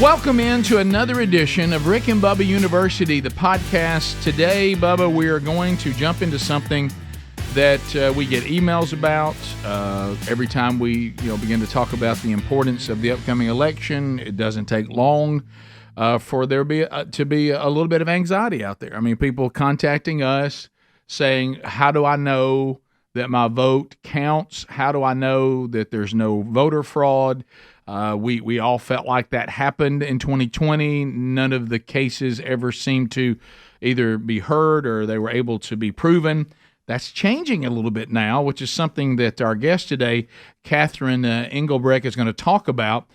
Welcome into another edition of Rick and Bubba University, the podcast. Today, Bubba, we are going to jump into something that we get emails about every time we begin to talk about the importance of the upcoming election. It doesn't take long for there to be a little bit of anxiety out there. I mean, people contacting us saying, how do I know that my vote counts? How do I know that there's no voter fraud? We all felt like that happened in 2020. None of the cases ever seemed to either be heard or they were able to be proven. That's changing a little bit now, which is something that our guest today, Catherine Engelbrecht, is going to talk about.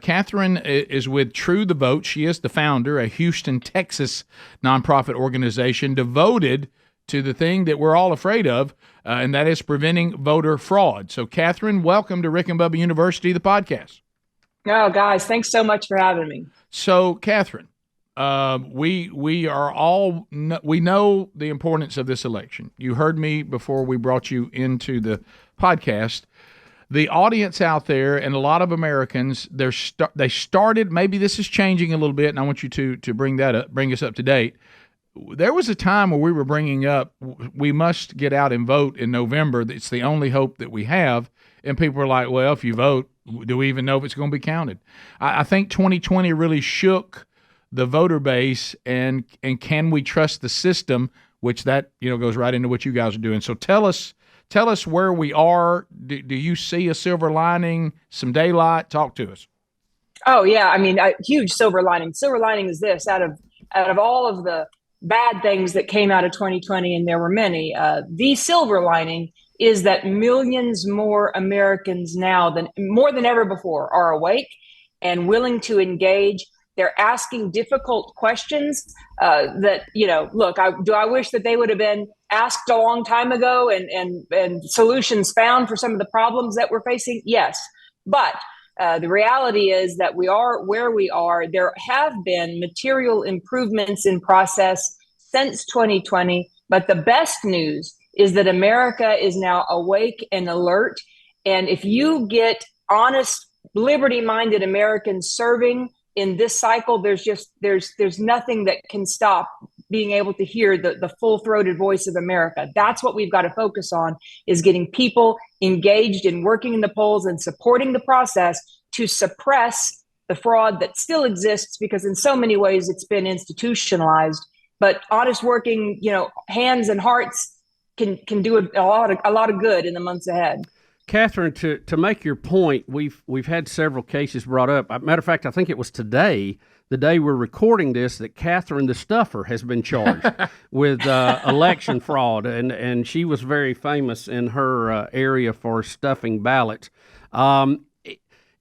Catherine is with True the Vote. She is the founder, a Houston, Texas nonprofit organization devoted to the thing that we're all afraid of, and that is preventing voter fraud. So, Catherine, welcome to Rick and Bubba University, the podcast. Oh, guys, thanks so much for having me. So, Catherine, we know the importance of this election. You heard me before we brought you into the podcast. The audience out there and a lot of Americans, they started. Maybe this is changing a little bit, and I want you to bring us up to date. There was a time where we were bringing up we must get out and vote in November. It's the only hope that we have, and people were like, "Well, if you vote, do we even know if it's going to be counted?" I think 2020 really shook the voter base, and can we trust the system? Which that goes right into what you guys are doing. So tell us where we are. Do you see a silver lining, some daylight? Talk to us. Oh yeah, I mean, a huge silver lining. Silver lining is this: out of all of the bad things that came out of 2020, and there were many, the silver lining is that millions more Americans now more than ever before are awake and willing to engage. They're asking difficult questions that, look, I wish that they would have been asked a long time ago and solutions found for some of the problems that we're facing. Yes. But the reality is that we are where we are. There have been material improvements in process since 2020, but the best news is that America is now awake and alert. And if you get honest, liberty-minded Americans serving in this cycle, there's nothing that can stop being able to hear the full-throated voice of America. That's what we've got to focus on, is getting people engaged in working in the polls and supporting the process to suppress the fraud that still exists, because in so many ways it's been institutionalized. But honest working, hands and hearts can do a lot of good in the months ahead. Catherine, to make your point, we've had several cases brought up. Matter of fact, I think it was today, the day we're recording this, that Catherine the Stuffer has been charged with election fraud, and she was very famous in her area for stuffing ballots.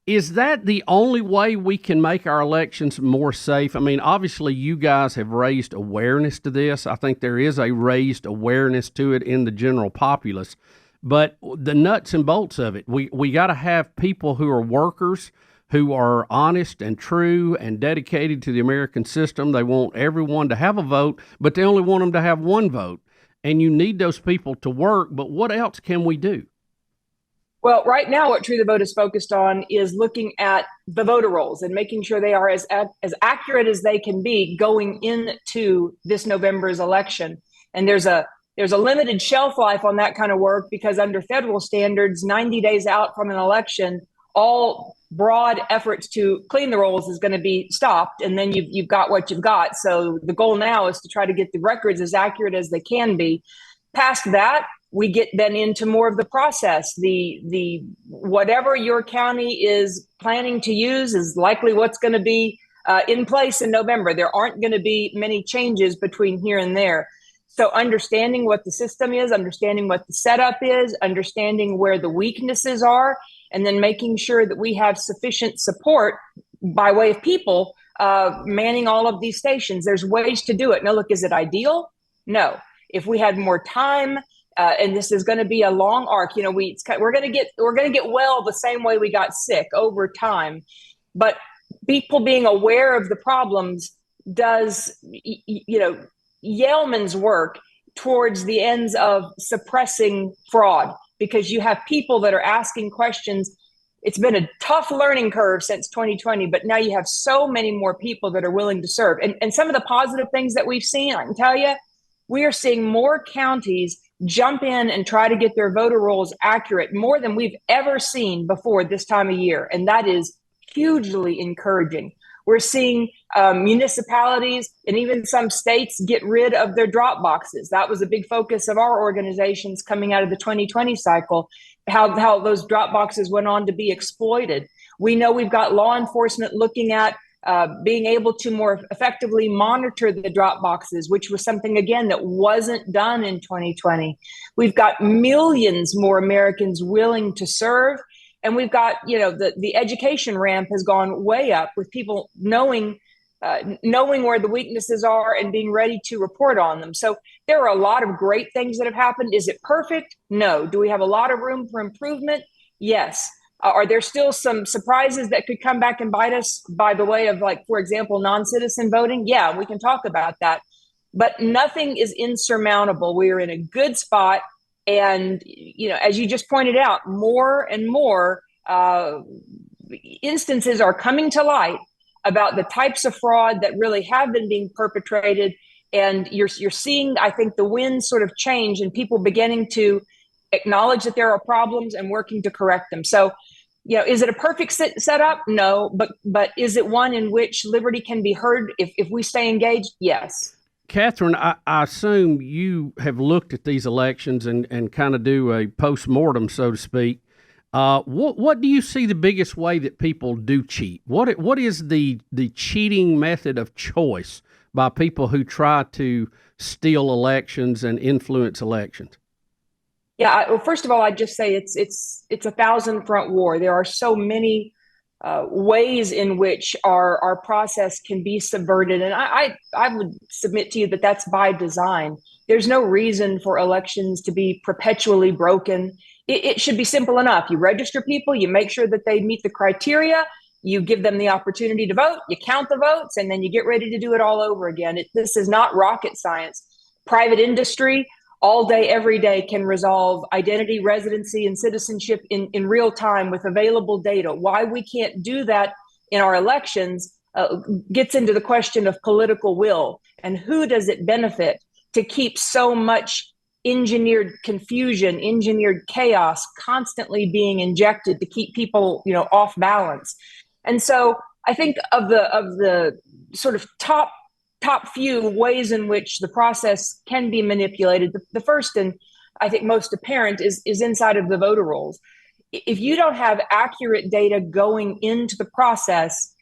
Is that the only way we can make our elections more safe? I mean, obviously, you guys have raised awareness to this. I think there is a raised awareness to it in the general populace. But the nuts and bolts of it, we got to have people who are workers, who are honest and true and dedicated to the American system. They want everyone to have a vote, but they only want them to have one vote. And you need those people to work. But what else can we do? Well, right now, what True the Vote is focused on is looking at the voter rolls and making sure they are as accurate as they can be going into this November's election. And there's a limited shelf life on that kind of work, because under federal standards, 90 days out from an election, all broad efforts to clean the rolls is going to be stopped, and then you've got what you've got. So the goal now is to try to get the records as accurate as they can be. Past that, we get then into more of the process. The whatever your county is planning to use is likely what's going to be in place in November. There aren't going to be many changes between here and there. So understanding what the system is, understanding what the setup is, understanding where the weaknesses are, and then making sure that we have sufficient support by way of people manning all of these stations. There's ways to do it. Now, look, is it ideal? No. If we had more time, and this is going to be a long arc, we're going to get well the same way we got sick over time. But people being aware of the problems does, Yeoman's work towards the ends of suppressing fraud, because you have people that are asking questions it's been a tough learning curve since 2020, but now you have so many more people that are willing to serve. And some of the positive things that we've seen, I can tell you, we are seeing more counties jump in and try to get their voter rolls accurate more than we've ever seen before this time of year. And that is hugely encouraging. We're seeing municipalities and even some states get rid of their drop boxes. That was a big focus of our organizations coming out of the 2020 cycle, how those drop boxes went on to be exploited. We know we've got law enforcement looking at being able to more effectively monitor the drop boxes, which was something, again, that wasn't done in 2020. We've got millions more Americans willing to serve. And we've got, the education ramp has gone way up with people knowing where the weaknesses are and being ready to report on them. So there are a lot of great things that have happened. Is it perfect? No. Do we have a lot of room for improvement? Yes. Are there still some surprises that could come back and bite us by the way of, like, for example, non-citizen voting? Yeah, we can talk about that. But nothing is insurmountable. We are in a good spot. And, as you just pointed out, more and more instances are coming to light about the types of fraud that really have been being perpetrated. And you're seeing, I think, the wind sort of change and people beginning to acknowledge that there are problems and working to correct them. So, is it a perfect setup? No, but is it one in which liberty can be heard if we stay engaged? Yes. Catherine, I assume you have looked at these elections and kind of do a post-mortem, so to speak. What do you see the biggest way that people do cheat? What is the cheating method of choice by people who try to steal elections and influence elections? Yeah, well, first of all, I'd just say it's a 1,000-front war. There are so many ways in which our process can be subverted. And I would submit to you that that's by design. There's no reason for elections to be perpetually broken. It should be simple enough. You register people, you make sure that they meet the criteria, you give them the opportunity to vote, you count the votes, and then you get ready to do it all over again. This is not rocket science. Private industry, all day, every day, can resolve identity, residency, and citizenship in real time with available data. Why we can't do that in our elections gets into the question of political will and who does it benefit to keep so much engineered confusion, engineered chaos constantly being injected to keep people, off balance. And so I think of the sort of top few ways in which the process can be manipulated. The first and I think most apparent is inside of the voter rolls. If you don't have accurate data going into the process,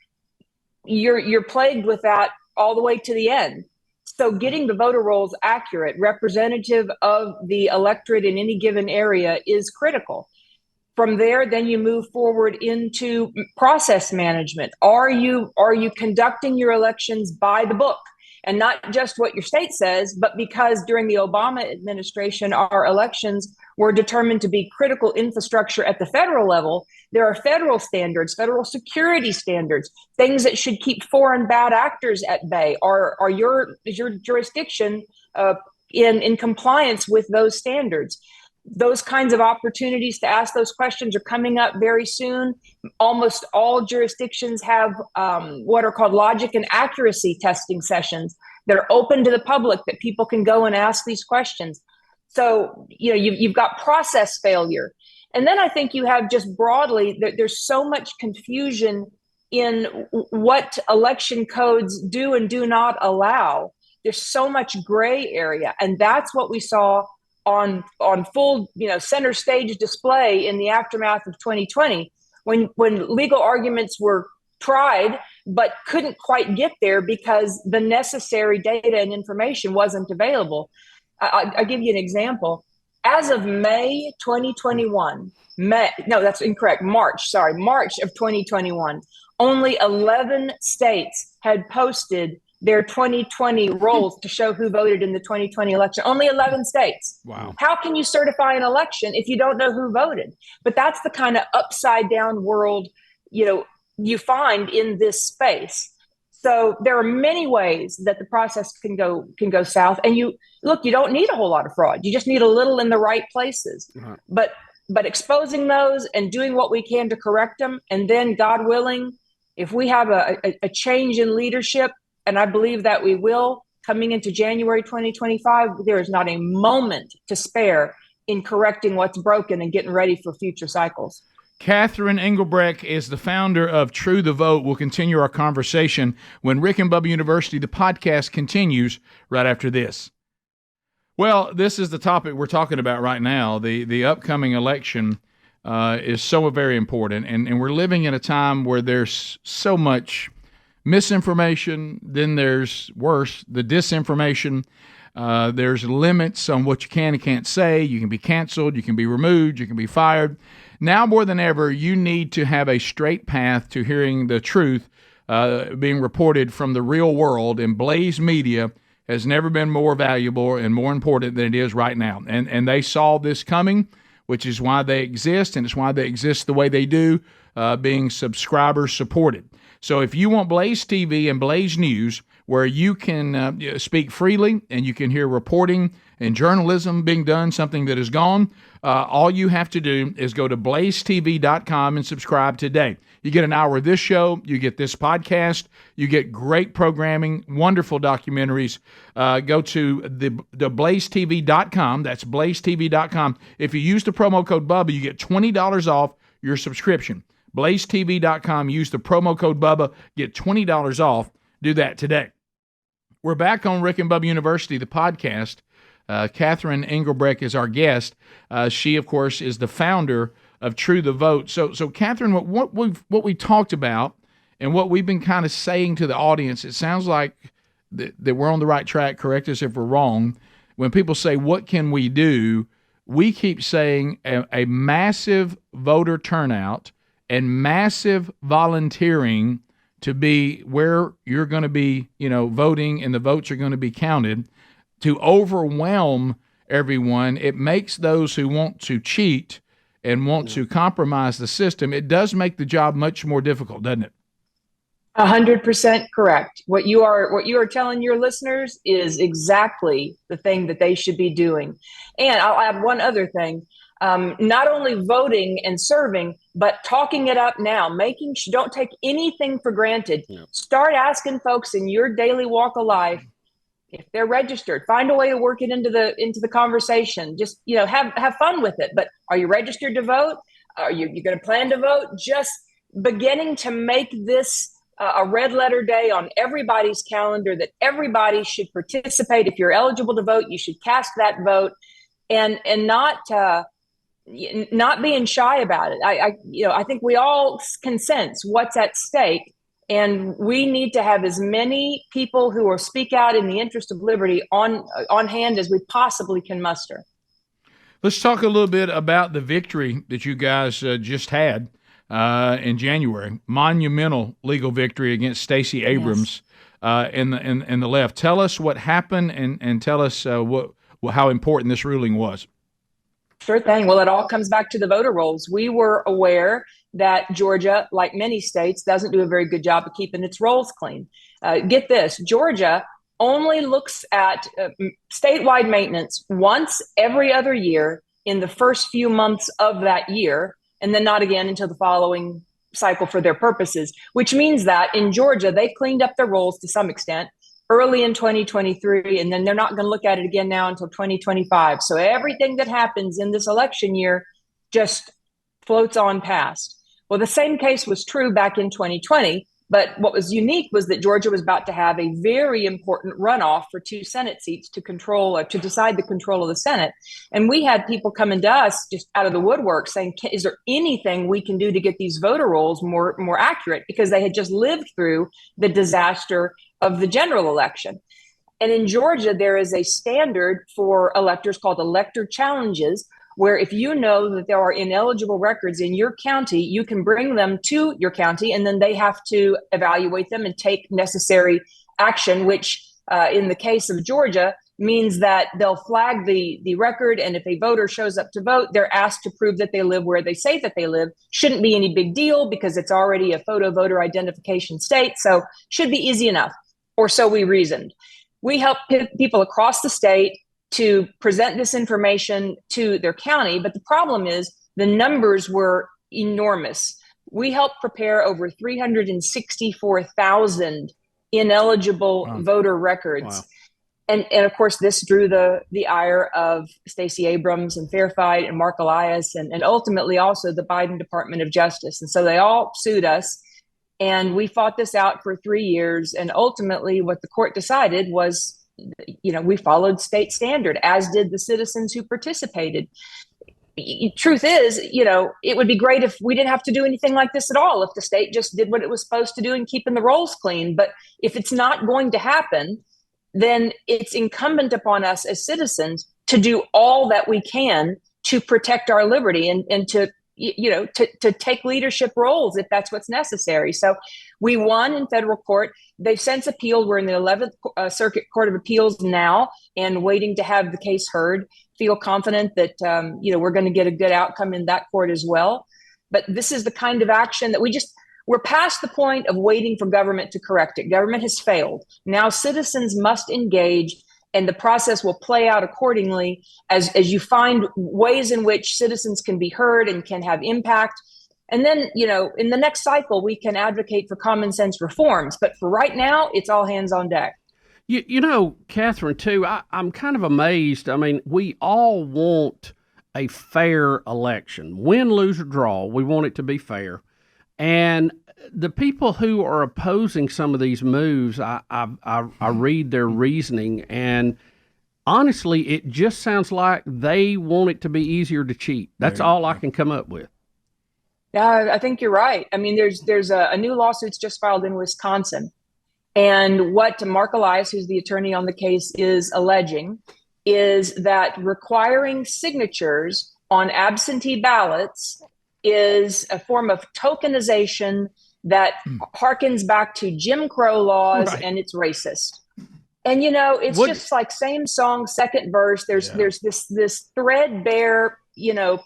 you're plagued with that all the way to the end. So getting the voter rolls accurate, representative of the electorate in any given area is critical. From there, then you move forward into process management. Are you conducting your elections by the book? And not just what your state says, but because during the Obama administration, our elections were determined to be critical infrastructure at the federal level. There are federal standards, federal security standards, things that should keep foreign bad actors at bay. Is your jurisdiction in compliance with those standards? Those kinds of opportunities to ask those questions are coming up very soon. Almost all jurisdictions have what are called logic and accuracy testing sessions that are open to the public that people can go and ask these questions. So, you've got process failure. And then I think you have just broadly, there's so much confusion in what election codes do and do not allow. There's so much gray area. And that's what we saw on full, center stage display in the aftermath of 2020, when legal arguments were tried but couldn't quite get there because the necessary data and information wasn't available. I'll give you an example. As of May 2021, that's incorrect. March of 2021, only 11 states had posted their 2020 rolls to show who voted in the 2020 election. Only 11 states. Wow. How can you certify an election if you don't know who voted? But that's the kind of upside down world, you find in this space. So there are many ways that the process can go south. And you don't need a whole lot of fraud. You just need a little in the right places. Right. But but exposing those and doing what we can to correct them. And then, God willing, if we have a change in leadership, and I believe that we will, coming into January 2025, there is not a moment to spare in correcting what's broken and getting ready for future cycles. Catherine Engelbrecht is the founder of True the Vote. We'll continue our conversation when Rick and Bubba University, the podcast, continues right after this. Well, this is the topic we're talking about right now. The upcoming election is so very important, and we're living in a time where there's so much misinformation. Then there's worse, the disinformation. There's limits on what you can and can't say. You can be canceled. You can be removed. You can be fired. Now more than ever, you need to have a straight path to hearing the truth being reported from the real world, and Blaze Media has never been more valuable and more important than it is right now. And they saw this coming, which is why they exist, and it's why they exist the way they do, being subscriber supported. So if you want Blaze TV and Blaze News, where you can speak freely and you can hear reporting and journalism being done, something that is gone, all you have to do is go to blazetv.com and subscribe today. You get an hour of this show, you get this podcast, you get great programming, wonderful documentaries. Go to the blazetv.com, that's blazetv.com. If you use the promo code Bubba, you get $20 off your subscription. blazetv.com, use the promo code Bubba, get $20 off. Do that today. We're back on Rick and Bubba University, the podcast. Catherine Engelbrecht is our guest. She, of course, is the founder of True the Vote. So Catherine, what we talked about and what we've been kind of saying to the audience, it sounds like that we're on the right track. Correct us if we're wrong. When people say, what can we do? We keep saying a massive voter turnout and massive volunteering to be where you're going to be, voting, and the votes are going to be counted, to overwhelm everyone. It makes those who want to cheat and want to compromise the system, it does make the job much more difficult, doesn't it? 100% correct. What you are telling your listeners is exactly the thing that they should be doing. And I'll add one other thing. Not only voting and serving, but talking it up now, don't take anything for granted. No. Start asking folks in your daily walk of life if they're registered. Find a way to work it into the conversation. Just have fun with it. But are you registered to vote? Are you going to plan to vote? Just beginning to make this a red letter day on everybody's calendar, that everybody should participate. If you're eligible to vote, you should cast that vote, and not being shy about it. I think we all can sense what's at stake, and we need to have as many people who will speak out in the interest of liberty on hand as we possibly can muster. Let's talk a little bit about the victory that you guys just had in January. Monumental legal victory against Stacey Abrams. Yes. In the left. Tell us what happened and tell us how important this ruling was. Sure thing. Well, it all comes back to the voter rolls. We were aware that Georgia, like many states, doesn't do a very good job of keeping its rolls clean. Get this, Georgia only looks at statewide maintenance once every other year in the first few months of that year, and then not again until the following cycle for their purposes, which means that in Georgia, they cleaned up their rolls to some extent early in 2023, and then they're not going to look at it again now until 2025. So everything that happens in this election year just floats on past. Well, the same case was true back in 2020, but what was unique was that Georgia was about to have a very important runoff for 2 Senate seats to decide the control of the Senate. And we had people coming to us just out of the woodwork saying, is there anything we can do to get these voter rolls more accurate? Because they had just lived through the disaster of the general election. And in Georgia, there is a standard for electors called elector challenges, where if you know that there are ineligible records in your county, you can bring them to your county, and then they have to evaluate them and take necessary action, which in the case of Georgia means that they'll flag the record, and if a voter shows up to vote, they're asked to prove that they live where they say that they live. Shouldn't be any big deal because it's already a photo voter identification state, so should be easy enough, or so we reasoned. We help people across the state to present this information to their county. But the problem is the numbers were enormous. We helped prepare over 364,000 ineligible voter records. Wow. And of course, this drew the ire of Stacey Abrams and Fair Fight and Mark Elias and ultimately also the Biden Department of Justice. And so they all sued us. And we fought this out for 3 years. And ultimately, what the court decided was, we followed state standard, as did the citizens who participated. Truth is, it would be great if we didn't have to do anything like this at all, if the state just did what it was supposed to do and keeping the rolls clean. But if it's not going to happen, then it's incumbent upon us as citizens to do all that we can to protect our liberty and to take leadership roles if that's what's necessary. So we won in federal court. They've since appealed. We're in the 11th Circuit Court of Appeals now and waiting to have the case heard. Feel confident that, we're going to get a good outcome in that court as well. But this is the kind of action that we're past the point of waiting for government to correct it. Government has failed. Now citizens must engage, and the process will play out accordingly as you find ways in which citizens can be heard and can have impact. And then, in the next cycle, we can advocate for common sense reforms. But for right now, it's all hands on deck. Catherine, too, I'm kind of amazed. I mean, we all want a fair election. Win, lose, or draw, we want it to be fair. And the people who are opposing some of these moves, I read their reasoning, and honestly, it just sounds like they want it to be easier to cheat. That's all I can come up with. Yeah, I think you're right. I mean, there's a new lawsuit's just filed in Wisconsin. And what Mark Elias, who's the attorney on the case, is alleging is that requiring signatures on absentee ballots is a form of tokenization that harkens back to Jim Crow laws, and it's racist. And, it's just like same song, second verse. There's this threadbare,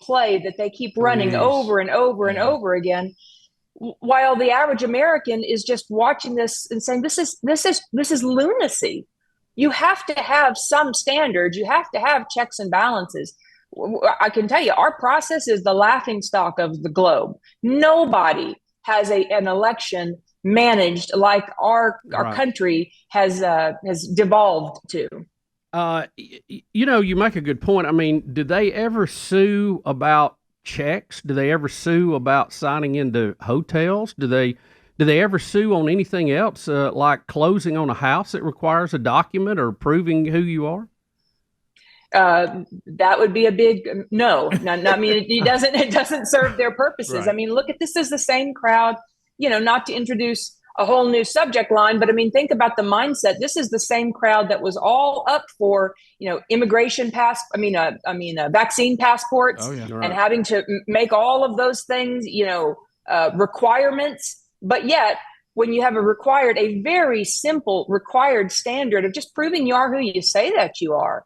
play that they keep running over and over and over again, while the average American is just watching this and saying, this is lunacy. You have to have some standards. You have to have checks and balances. I can tell you, our process is the laughingstock of the globe. Nobody has an election managed like our country has devolved to. You make a good point. I mean, did they ever sue about checks? Do they ever sue about signing into hotels? Do they ever sue on anything else, like closing on a house that requires a document or proving who you are? That would be a big no. I mean, it doesn't serve their purposes. Right. I mean, look at this as the same crowd, not to introduce a whole new subject line, but I mean, think about the mindset. This is the same crowd that was all up for, vaccine passports and having to make all of those things, requirements. But yet, when you have a very simple required standard of just proving you are who you say that you are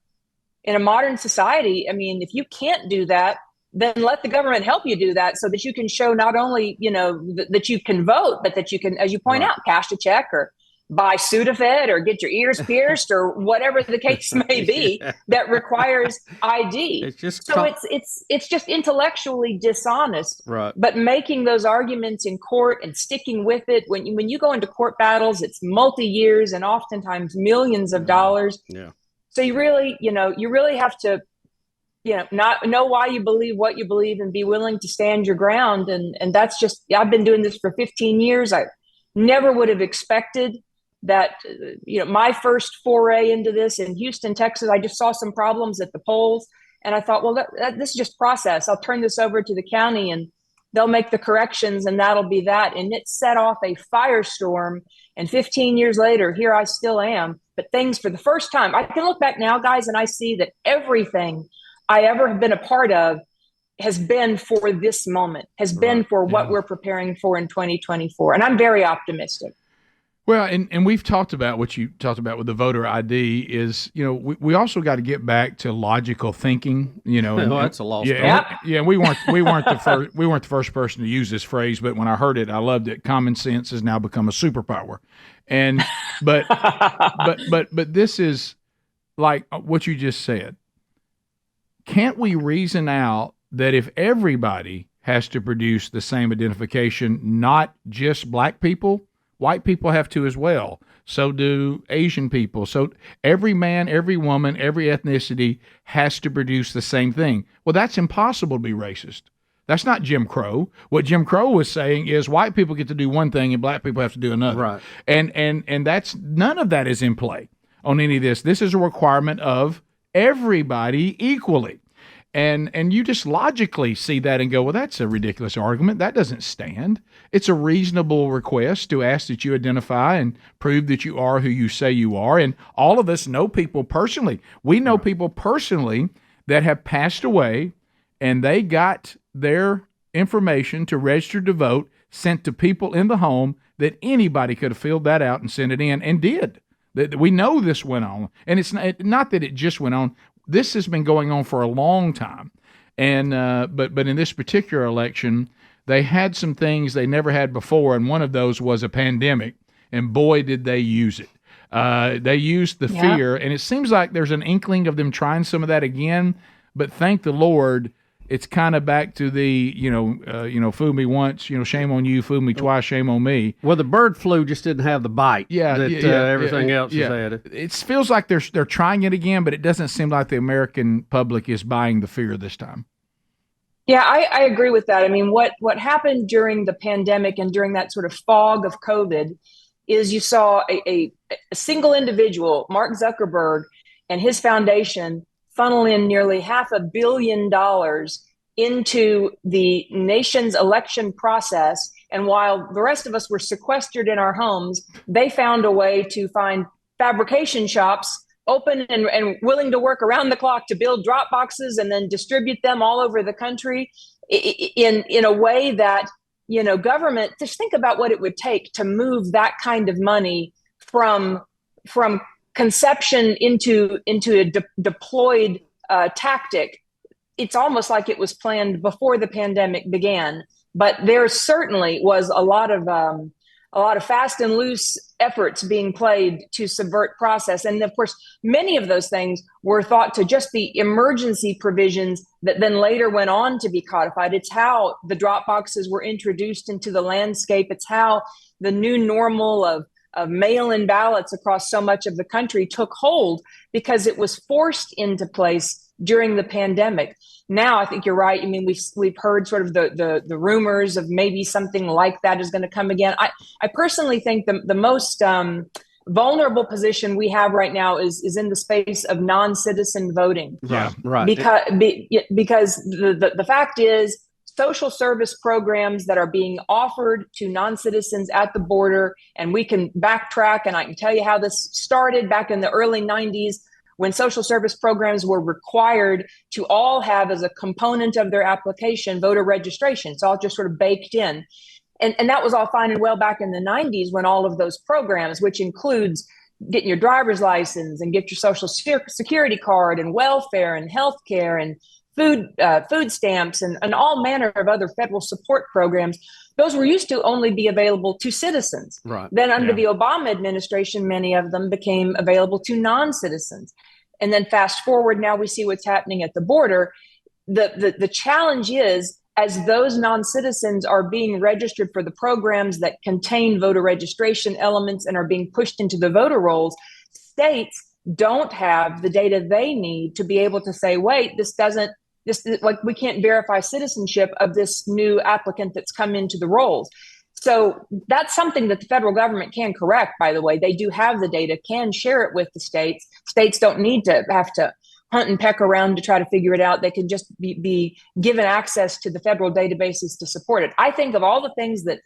in a modern society, I mean, if you can't do that, then let the government help you do that so that you can show not only, that you can vote, but that you can, as you point out, cash a check or buy Sudafed or get your ears pierced or whatever the case may be that requires ID. It's just intellectually dishonest. Right. But making those arguments in court and sticking with it, when you go into court battles, it's multi-years and oftentimes millions of dollars. Yeah. So you really have to, not know why you believe what you believe and be willing to stand your ground. And that's just, I've been doing this for 15 years. I never would have expected that, my first foray into this in Houston, Texas, I just saw some problems at the polls. And I thought, well, this is just process. I'll turn this over to the county and they'll make the corrections and that'll be that. And it set off a firestorm. And 15 years later, here I still am. But things for the first time, I can look back now, guys, and I see that everything I ever have been a part of has been for this moment, has been for what we're preparing for in 2024. And I'm very optimistic. Well, and we've talked about what you talked about with the voter ID is, we also got to get back to logical thinking, and that's a lost yeah, we weren't the first person to use this phrase, but when I heard it, I loved it. Common sense has now become a superpower. And but this is like what you just said, can't we reason out that if everybody has to produce the same identification, not just black people, white people have to as well. So do Asian people. So every man, every woman, every ethnicity has to produce the same thing. Well, that's impossible to be racist. That's not Jim Crow. What Jim Crow was saying is white people get to do one thing and black people have to do another. Right. And that's none of that is in play on any of this. This is a requirement of everybody equally. And you just logically see that and go, well, that's a ridiculous argument. That doesn't stand. It's a reasonable request to ask that you identify and prove that you are who you say you are. And all of us know people personally. We know people personally that have passed away, and they got their information to register to vote sent to people in the home that anybody could have filled that out and sent it in, and did. We know this went on. And it's not that it just went on. This has been going on for a long time, and but in this particular election, they had some things they never had before, and one of those was a pandemic, and boy, did they use it. They used the fear, and it seems like there's an inkling of them trying some of that again, but thank the Lord, it's kind of back to the, fool me once, shame on you, fool me twice, shame on me. Well, the bird flu just didn't have the bite everything else has had. It feels like they're trying it again, but it doesn't seem like the American public is buying the fear this time. Yeah, I agree with that. I mean, what happened during the pandemic and during that sort of fog of COVID is you saw a single individual, Mark Zuckerberg, and his foundation funnel in nearly $500 million into the nation's election process. And while the rest of us were sequestered in our homes, they found a way to find fabrication shops open and willing to work around the clock to build drop boxes and then distribute them all over the country in a way that, government, just think about what it would take to move that kind of money from conception into a deployed tactic. It's almost like it was planned before the pandemic began, but there certainly was a lot of fast and loose efforts being played to subvert process. And of course, many of those things were thought to just be emergency provisions that then later went on to be codified. It's how the drop boxes were introduced into the landscape. It's how the new normal of mail-in ballots across so much of the country took hold, because it was forced into place during the pandemic. Now, I think you're right. I mean, we've heard sort of the rumors of maybe something like that is going to come again. I personally think the most vulnerable position we have right now is in the space of non-citizen voting. Yeah, right. Because the fact is, social service programs that are being offered to non-citizens at the border, and we can backtrack, and I can tell you how this started back in the early 90s, when social service programs were required to all have as a component of their application voter registration. It's all just sort of baked in. And that was all fine and well back in the 90s, when all of those programs, which includes getting your driver's license and get your social security card and welfare and healthcare and food stamps and all manner of other federal support programs, those were used to only be available to citizens. Right. Then under the Obama administration, many of them became available to non-citizens. And then fast forward, now we see what's happening at the border. The challenge is, as those non-citizens are being registered for the programs that contain voter registration elements and are being pushed into the voter rolls, states don't have the data they need to be able to say, wait, we can't verify citizenship of this new applicant that's come into the rolls. So that's something that the federal government can correct, by the way. They do have the data, can share it with the states. States don't need to have to hunt and peck around to try to figure it out. They can just be given access to the federal databases to support it. I think of all the things that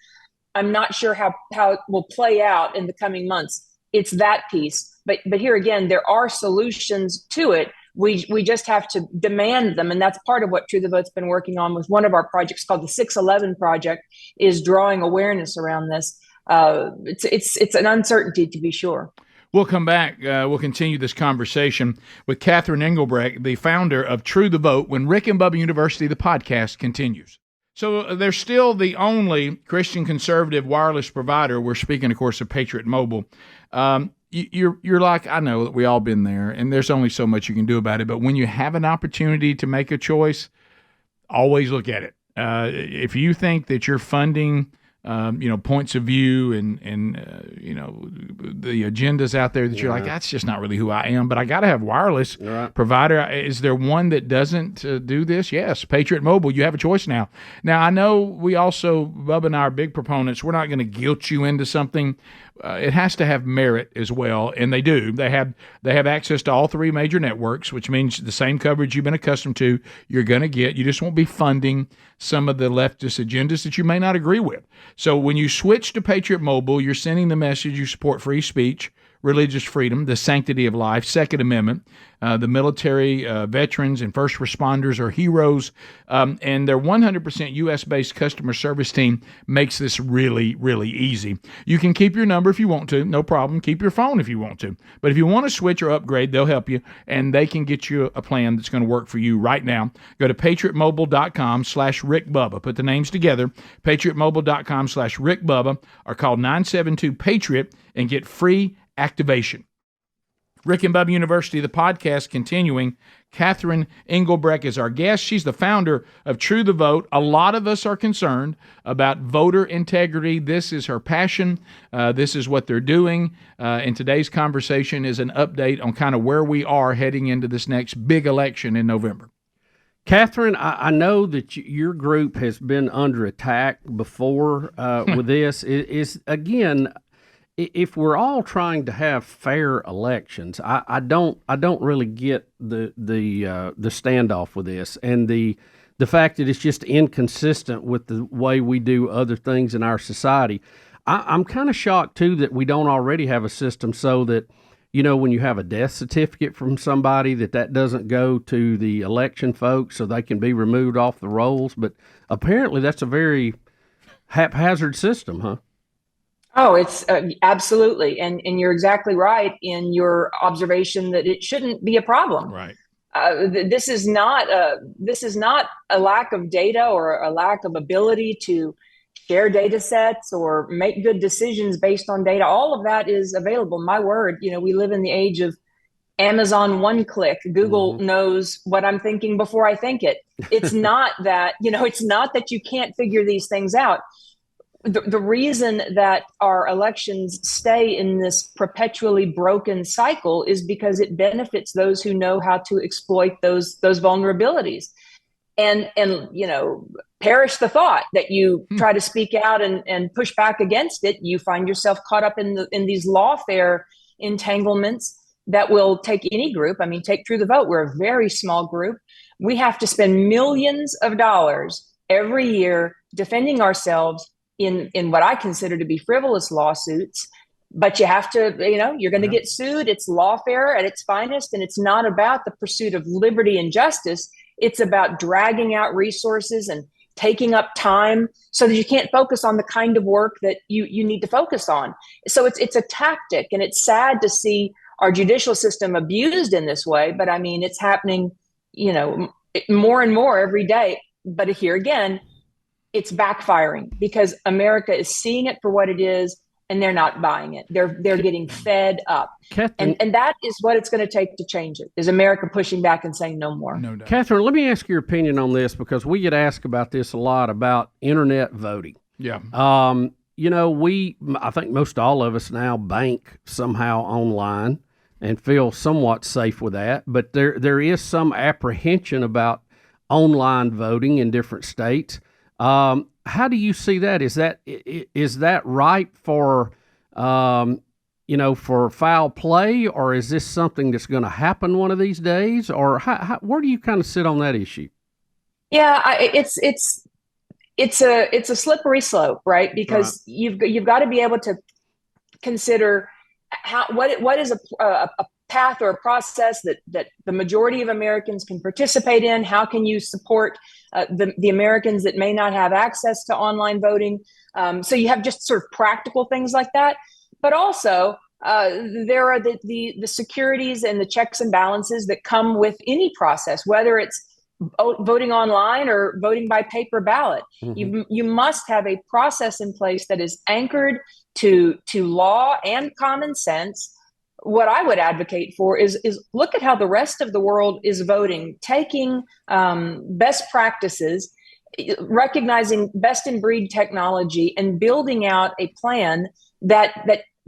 I'm not sure how it will play out in the coming months, it's that piece. But here again, there are solutions to it. We just have to demand them. And that's part of what True the Vote's been working on with one of our projects called the 611 Project, is drawing awareness around this. It's an uncertainty, to be sure. We'll come back. We'll continue this conversation with Catherine Engelbrecht, the founder of True the Vote, when Rick and Bubba University, the podcast, continues. So they're still the only Christian conservative wireless provider. We're speaking, of course, of Patriot Mobile. you're like, I know that we all been there, and there's only so much you can do about it. But when you have an opportunity to make a choice, always look at it. If you think that you're funding, points of view and the agendas out there that you're like, that's just not really who I am, but I got to have wireless provider. Is there one that doesn't do this? Yes. Patriot Mobile, you have a choice now. Now, I know we also, Bubba and I are big proponents. We're not going to guilt you into something. It has to have merit as well, and they do. They have access to all three major networks, which means the same coverage you've been accustomed to, you're going to get. You just won't be funding some of the leftist agendas that you may not agree with. So when you switch to Patriot Mobile, you're sending the message you support free speech, religious freedom, the sanctity of life, Second Amendment. The military, veterans, and first responders are heroes, and their 100% U.S.-based customer service team makes this really, really easy. You can keep your number if you want to, no problem. Keep your phone if you want to. But if you want to switch or upgrade, they'll help you, and they can get you a plan that's going to work for you right now. Go to patriotmobile.com/RickBubba. Put the names together, patriotmobile.com/RickBubba, or call 972-PATRIOT and get free activation. Rick and Bubba University, the podcast continuing. Catherine Engelbrecht is our guest. She's the founder of True the Vote. A lot of us are concerned about voter integrity. This is her passion. This is what they're doing. And today's conversation is an update on kind of where we are heading into this next big election in November. Catherine, I know that your group has been under attack before with this. Again, if we're all trying to have fair elections, I don't really get the standoff with this, and the fact that it's just inconsistent with the way we do other things in our society. I'm kind of shocked too that we don't already have a system so that, when you have a death certificate from somebody, that doesn't go to the election folks so they can be removed off the rolls. But apparently that's a very haphazard system, huh? Oh, it's absolutely. And you're exactly right in your observation that it shouldn't be a problem. Right. This is not a lack of data or a lack of ability to share data sets or make good decisions based on data. All of that is available. My word, we live in the age of Amazon one click. Google knows what I'm thinking before I think it. It's not that, it's not that you can't figure these things out. The reason that our elections stay in this perpetually broken cycle is because it benefits those who know how to exploit those vulnerabilities. And perish the thought that you try to speak out and push back against it. You find yourself caught up in these lawfare entanglements that will take any group. I mean, take True the Vote. We're a very small group. We have to spend millions of dollars every year defending ourselves in what I consider to be frivolous lawsuits. But you have to, you're going to get sued. It's lawfare at its finest. And it's not about the pursuit of liberty and justice. It's about dragging out resources and taking up time so that you can't focus on the kind of work that you need to focus on. So it's a tactic, and it's sad to see our judicial system abused in this way. But I mean, it's happening, more and more every day. But here again, it's backfiring because America is seeing it for what it is, and they're not buying it. They're getting fed up. Catherine, and that is what it's going to take to change it, is America pushing back and saying no more. No doubt. Catherine, let me ask your opinion on this, because we get asked about this a lot, about internet voting. Yeah. I think most all of us now bank somehow online and feel somewhat safe with that. But there is some apprehension about online voting in different states. How do you see that? Is that ripe for, for foul play, or is this something that's going to happen one of these days? Or where do you kind of sit on that issue? Yeah, it's a slippery slope, right? Because you've got to be able to consider what is a path or a process that the majority of Americans can participate in. How can you support the Americans that may not have access to online voting? So you have just sort of practical things like that. But also, there are the securities and the checks and balances that come with any process, whether it's voting online or voting by paper ballot. Mm-hmm. You must have a process in place that is anchored to law and common sense, what I would advocate for is look at how the rest of the world is voting, taking best practices, recognizing best in breed technology, and building out a plan that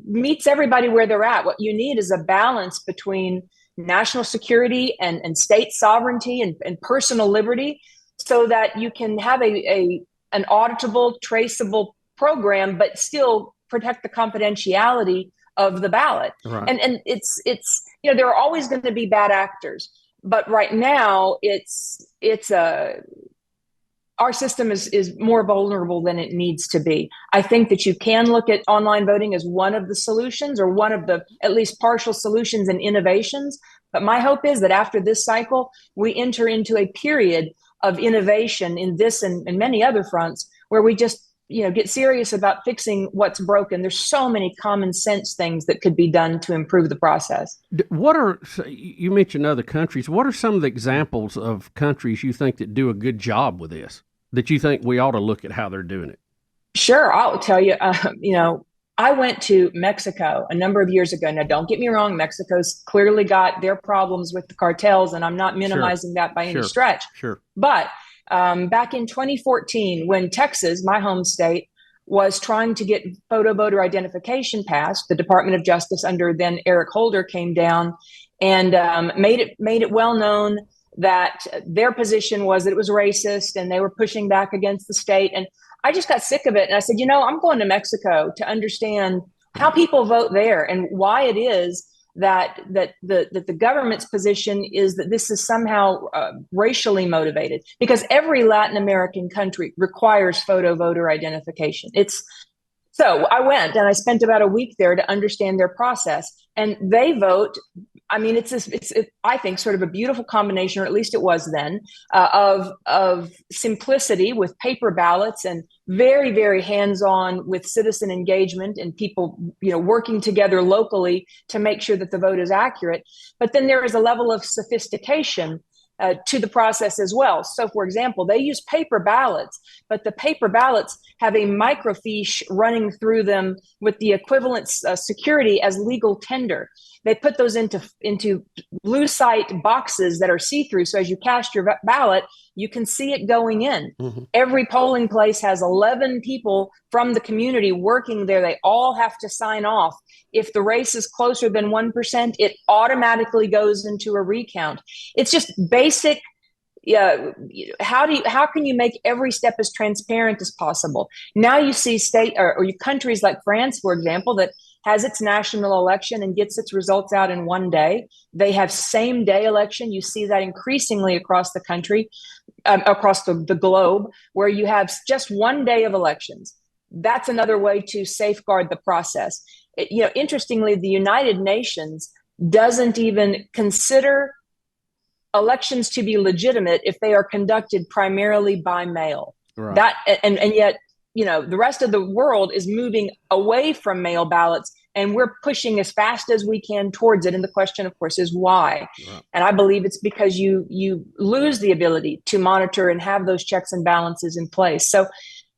meets everybody where they're at. What you need is a balance between national security and state sovereignty and personal liberty, so that you can have an auditable, traceable program, but still protect the confidentiality of the ballot. Right. And it's there are always going to be bad actors, but right now our system is more vulnerable than it needs to be. I think that you can look at online voting as one of the solutions, or one of the at least partial solutions and innovations. But my hope is that after this cycle, we enter into a period of innovation in this and many other fronts, where we just get serious about fixing what's broken. There's so many common sense things that could be done to improve the process. You mentioned other countries. What are some of the examples of countries you think that do a good job with this, that you think we ought to look at how they're doing it? Sure. I'll tell you, I went to Mexico a number of years ago. Now, don't get me wrong. Mexico's clearly got their problems with the cartels, and I'm not minimizing that by any stretch. Sure. But back in 2014, when Texas, my home state, was trying to get photo voter identification passed, the Department of Justice under then Eric Holder came down and made it well known that their position was that it was racist, and they were pushing back against the state. And I just got sick of it. And I said, I'm going to Mexico to understand how people vote there, and why it is that the government's position is that this is somehow racially motivated, because every Latin American country requires photo voter identification. So I went and I spent about a week there to understand their process, and they vote. I mean, it's I think sort of a beautiful combination, or at least it was then, of simplicity with paper ballots, and very, very hands-on with citizen engagement and people, working together locally to make sure that the vote is accurate. But then there is a level of sophistication to the process as well. So, for example, they use paper ballots, but the paper ballots have a microfiche running through them with the equivalent security as legal tender. They put those into lucite boxes that are see-through. So as you cast your ballot, you can see it going in. Mm-hmm. Every polling place has 11 people from the community working there. They all have to sign off. If the race is closer than 1%, it automatically goes into a recount. It's just basic. How can you make every step as transparent as possible? Now you see state or countries like France, for example, that has its national election and gets its results out in one day. They have same day election. You see that increasingly across the country, across the globe, where you have just one day of elections. That's another way to safeguard the process. Interestingly, the United Nations doesn't even consider elections to be legitimate if they are conducted primarily by mail. Right. That and yet, the rest of the world is moving away from mail ballots, and we're pushing as fast as we can towards it. And the question, of course, is why? Right. And I believe it's because you lose the ability to monitor and have those checks and balances in place. So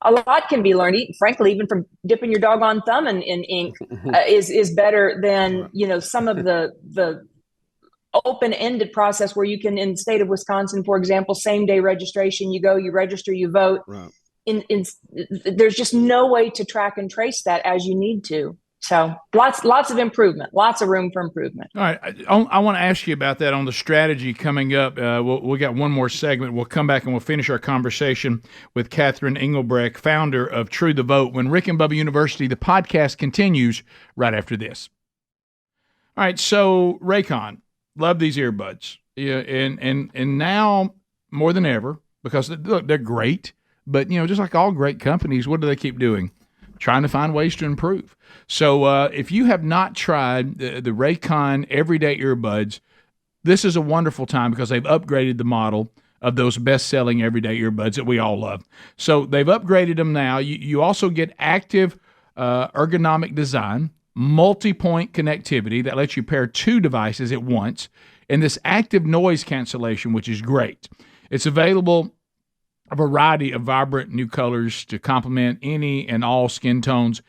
a lot can be learned, frankly, even from dipping your doggone thumb in ink is better than, some of the open-ended process where you can, in the state of Wisconsin, for example, same-day registration, you go, you register, you vote. Right. There's just no way to track and trace that as you need to. So lots of improvement, lots of room for improvement. All right. I want to ask you about that on the strategy coming up. We got one more segment. We'll come back and we'll finish our conversation with Catherine Engelbrecht, founder of True the Vote. When Rick and Bubba University, the podcast continues right after this. All right. So Raycon, love these earbuds. Yeah, and now more than ever, because look, they're great. But, just like all great companies, what do they keep doing? Trying to find ways to improve. So if you have not tried the Raycon Everyday Earbuds, this is a wonderful time because they've upgraded the model of those best-selling everyday earbuds that we all love. So they've upgraded them now. You also get active ergonomic design, multi-point connectivity that lets you pair two devices at once, and this active noise cancellation, which is great. It's available a variety of vibrant new colors to complement any and all skin tones.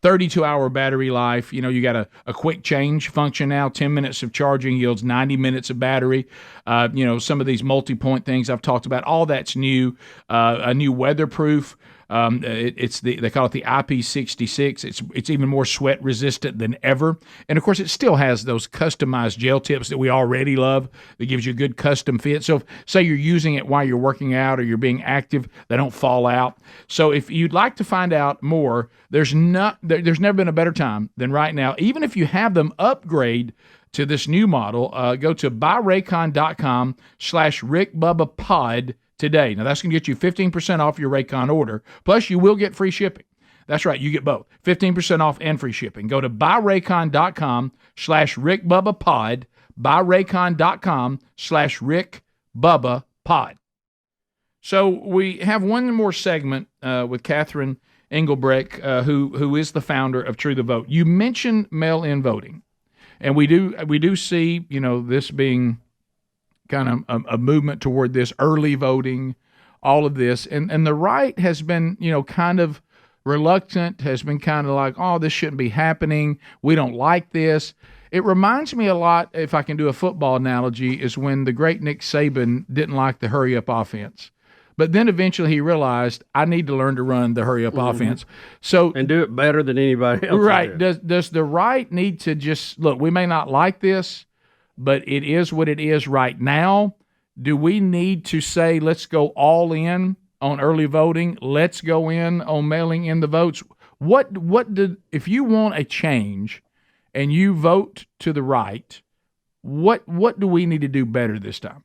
32-hour battery life. You know, you got a quick change function now. 10 minutes of charging yields 90 minutes of battery. You know, some of these multi-point things I've talked about, all that's new. A new weatherproof. They call it the IP66. It's even more sweat resistant than ever, and of course it still has those customized gel tips that we already love. That gives you a good custom fit. So if, say you're using it while you're working out or you're being active, they don't fall out. So if you'd like to find out more, there's never been a better time than right now. Even if you have them, upgrade to this new model. Go to buyraycon.com/RickBubbaPod today. Now, that's going to get you 15% off your Raycon order, plus you will get free shipping. That's right, you get both, 15% off and free shipping. Go to buyraycon.com/RickBubbaPod, buyraycon.com/RickBubbaPod. So we have one more segment with Catherine Engelbrecht, who is the founder of True the Vote. You mentioned mail-in voting, and we do see, you know, this being kind of a movement toward this early voting, all of this. And the right has been, you know, kind of reluctant, has been kind of like, oh, this shouldn't be happening. We don't like this. It reminds me a lot, if I can do a football analogy, is when the great Nick Saban didn't like the hurry-up offense. But then eventually he realized, I need to learn to run the hurry-up offense. So and do it better than anybody else. Right. Does the right need to just, look, we may not like this, but it is what it is right now. Do we need to say, let's go all in on early voting? Let's go in on mailing in the votes. If you want a change and you vote to the right, what do we need to do better this time?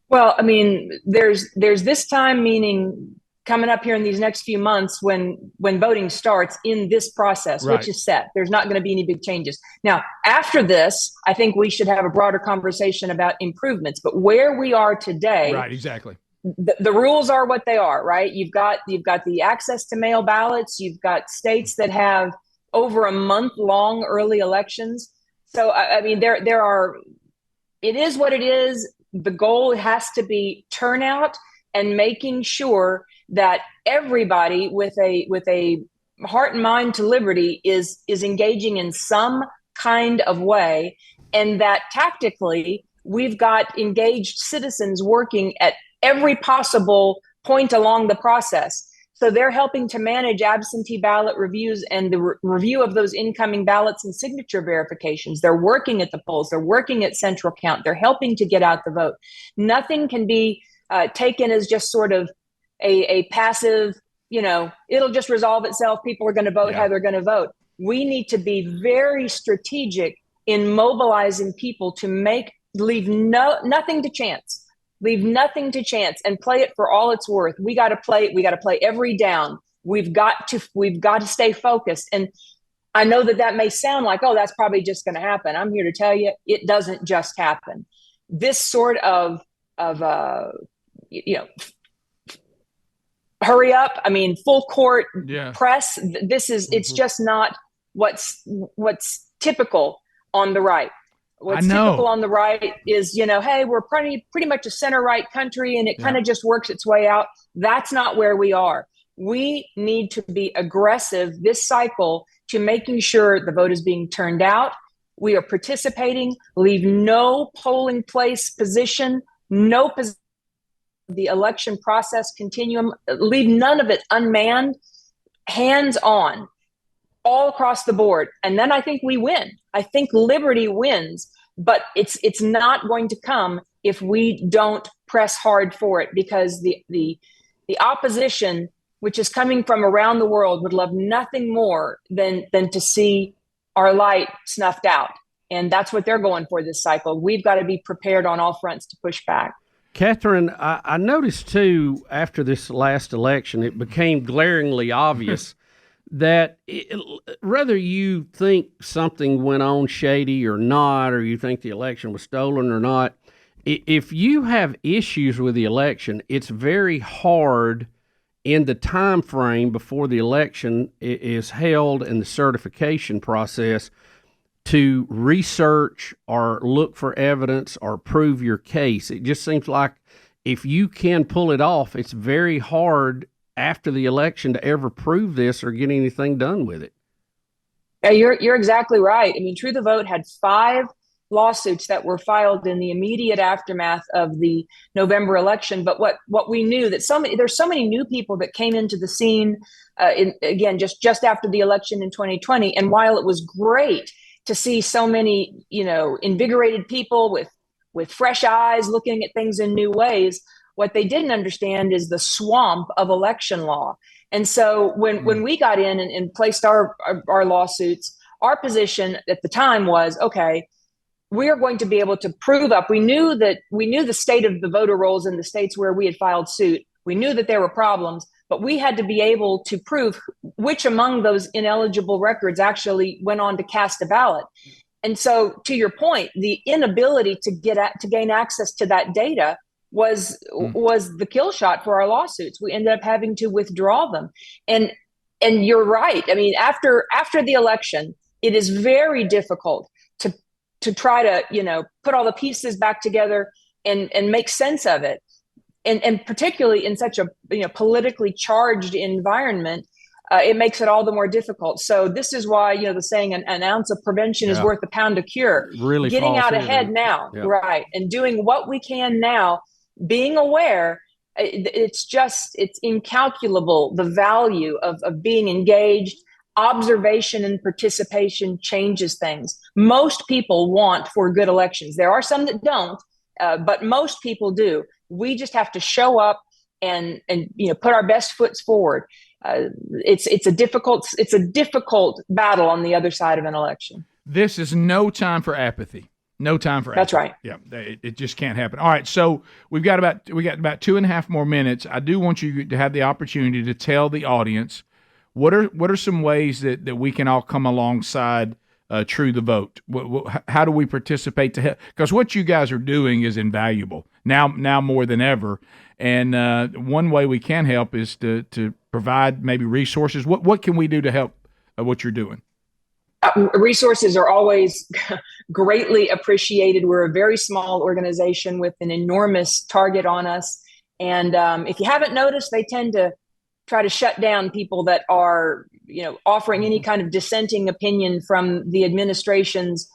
Well, I mean, there's this time, meaning coming up here in these next few months when voting starts in this process, right, which is set. There's not going to be any big changes. Now, after this, I think we should have a broader conversation about improvements. But where we are today, right, exactly, the rules are what they are, right? You've got the access to mail ballots. You've got states that have over a month-long early elections. So, I mean, there are. It is what it is. The goal has to be turnout and making sure that everybody with a heart and mind to liberty is engaging in some kind of way, and that tactically we've got engaged citizens working at every possible point along the process. So they're helping to manage absentee ballot reviews and the review of those incoming ballots and signature verifications. They're working at the polls. They're working at central count. They're helping to get out the vote. Nothing can be taken as just sort of a passive, you know, it'll just resolve itself. People are going to vote how they're going to vote. We need to be very strategic in mobilizing people to leave nothing to chance. Leave nothing to chance and play it for all it's worth. We got to play every down. We've got to stay focused. And I know that may sound like, oh, that's probably just going to happen. I'm here to tell you, it doesn't just happen. This sort of hurry up. I mean, full court press. It's just not what's typical on the right. What's typical on the right is, you know, hey, we're pretty much a center-right country, and it kind of just works its way out. That's not where we are. We need to be aggressive this cycle to making sure the vote is being turned out. We are participating. Leave no polling place position, no position. The election process continuum, leave none of it unmanned, hands on, all across the board. And then I think we win. I think liberty wins, but it's not going to come if we don't press hard for it, because the opposition, which is coming from around the world, would love nothing more than to see our light snuffed out. And that's what they're going for this cycle. We've got to be prepared on all fronts to push back. Catherine, I noticed too, after this last election, it became glaringly obvious that whether you think something went on shady or not, or you think the election was stolen or not, if you have issues with the election, it's very hard in the time frame before the election is held and the certification process to research or look for evidence or prove your case. It just seems like if you can pull it off, it's very hard after the election to ever prove this or get anything done with it. Yeah, you're exactly right. I mean, True the Vote had 5 lawsuits that were filed in the immediate aftermath of the November election. But what we knew that there's so many new people that came into the scene just after the election in 2020. And while it was great to see so many, invigorated people with fresh eyes looking at things in new ways, what they didn't understand is the swamp of election law. And so when we got in and placed our lawsuits, our position at the time was, okay, we are going to be able to prove up. We knew the state of the voter rolls in the states where we had filed suit. We knew that there were problems, but we had to be able to prove which among those ineligible records actually went on to cast a ballot. And so, to your point, the inability to gain access to that data was the kill shot for our lawsuits. We ended up having to withdraw them. And you're right. I mean, after the election, it is very difficult to try to, put all the pieces back together and make sense of it. And particularly in such a politically charged environment, it makes it all the more difficult. So this is why, the saying an ounce of prevention is worth a pound of cure. Really getting out ahead now, right, and doing what we can now, being aware. It's incalculable, the value of being engaged. Observation and participation changes things. Most people want for good elections. There are some that don't, but most people do. We just have to show up and put our best foot forward. It's a difficult battle on the other side of an election. This is no time for apathy. No time for apathy. That's right. Yeah, it just can't happen. All right, so we got about 2.5 more minutes. I do want you to have the opportunity to tell the audience what are some ways that we can all come alongside True the Vote. How do we participate to help? Because what you guys are doing is invaluable now more than ever. And one way we can help is to provide maybe resources. What can we do to help what you're doing? Resources are always greatly appreciated. We're a very small organization with an enormous target on us. And if you haven't noticed, they tend to try to shut down people that are, offering any kind of dissenting opinion from the administration's,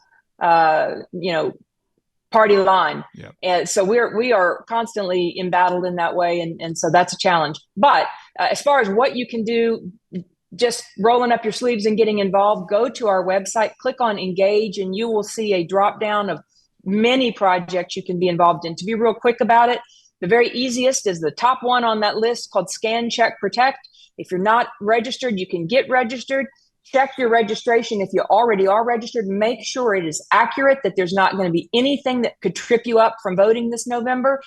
party line. Yep. And so we are constantly embattled in that way. And so that's a challenge. But as far as what you can do, just rolling up your sleeves and getting involved, go to our website, click on Engage, and you will see a drop down of many projects you can be involved in. To be real quick about it, the very easiest is the top one on that list called Scan, Check, Protect. If you're not registered, you can get registered. Check your registration. If you already are registered, make sure it is accurate, that there's not going to be anything that could trip you up from voting this November.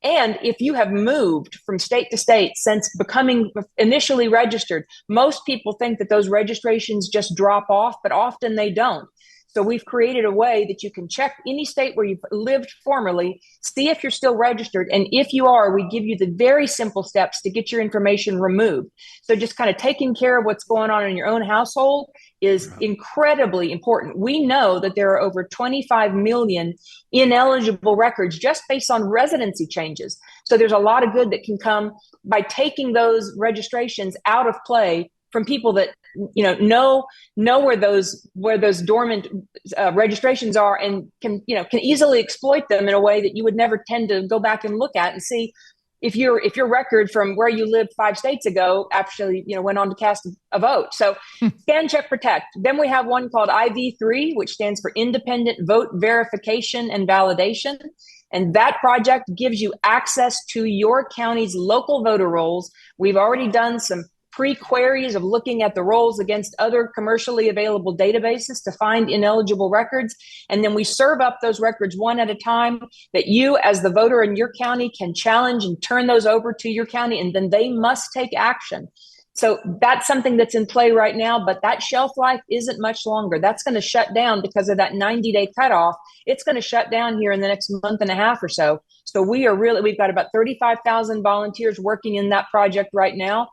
And if you have moved from state to state since becoming initially registered, most people think that those registrations just drop off, but often they don't. So we've created a way that you can check any state where you've lived formerly, see if you're still registered. And if you are, we give you the very simple steps to get your information removed. So just kind of taking care of what's going on in your own household is incredibly important. We know that there are over 25 million ineligible records just based on residency changes. So there's a lot of good that can come by taking those registrations out of play from people that know where those dormant registrations are and can easily exploit them in a way that you would never tend to go back and look at and see if your record from where you lived 5 states ago actually went on to cast a vote. So Scan, Check, Protect. Then we have one called IV3, which stands for Independent Vote Verification and Validation. And that project gives you access to your county's local voter rolls. We've already done some pre-queries of looking at the rolls against other commercially available databases to find ineligible records. And then we serve up those records one at a time that you as the voter in your county can challenge and turn those over to your county, and then they must take action. So that's something that's in play right now, but that shelf life isn't much longer. That's going to shut down because of that 90-day cutoff. It's going to shut down here in the next month and a half or so. So we've got about 35,000 volunteers working in that project right now,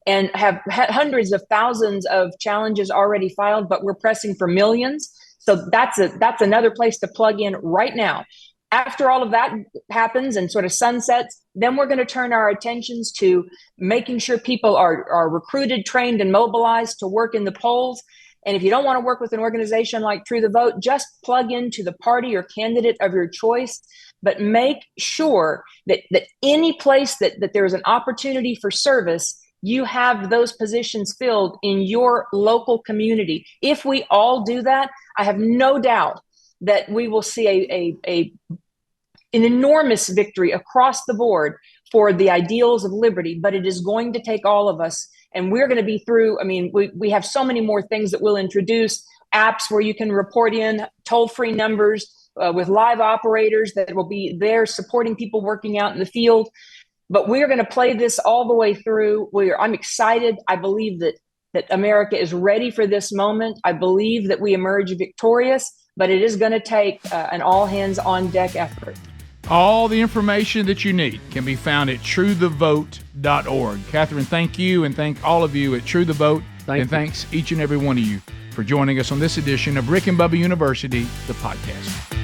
and have hundreds of thousands of challenges already filed, but we're pressing for millions. So that's another place to plug in right now. After all of that happens and sort of sunsets, Then we're going to turn our attentions to making sure people are recruited, trained, and mobilized to work in the polls. And if you don't want to work with an organization like True the Vote, just plug into the party or candidate of your choice. But make sure that any place that there's an opportunity for service, you have those positions filled in your local community. If we all do that, I have no doubt that we will see an enormous victory across the board for the ideals of liberty. But it is going to take all of us. And we're going to be through, I mean, we have so many more things that we'll introduce, apps where you can report in, toll-free numbers with live operators that will be there supporting people working out in the field. But we're going to play this all the way through. I'm excited. I believe that America is ready for this moment. I believe that we emerge victorious, but it is going to take an all-hands-on-deck effort. All the information that you need can be found at truethevote.org. Catherine, thank you, and thank all of you at True the Vote. Thanks each and every one of you for joining us on this edition of Rick and Bubba University, the podcast.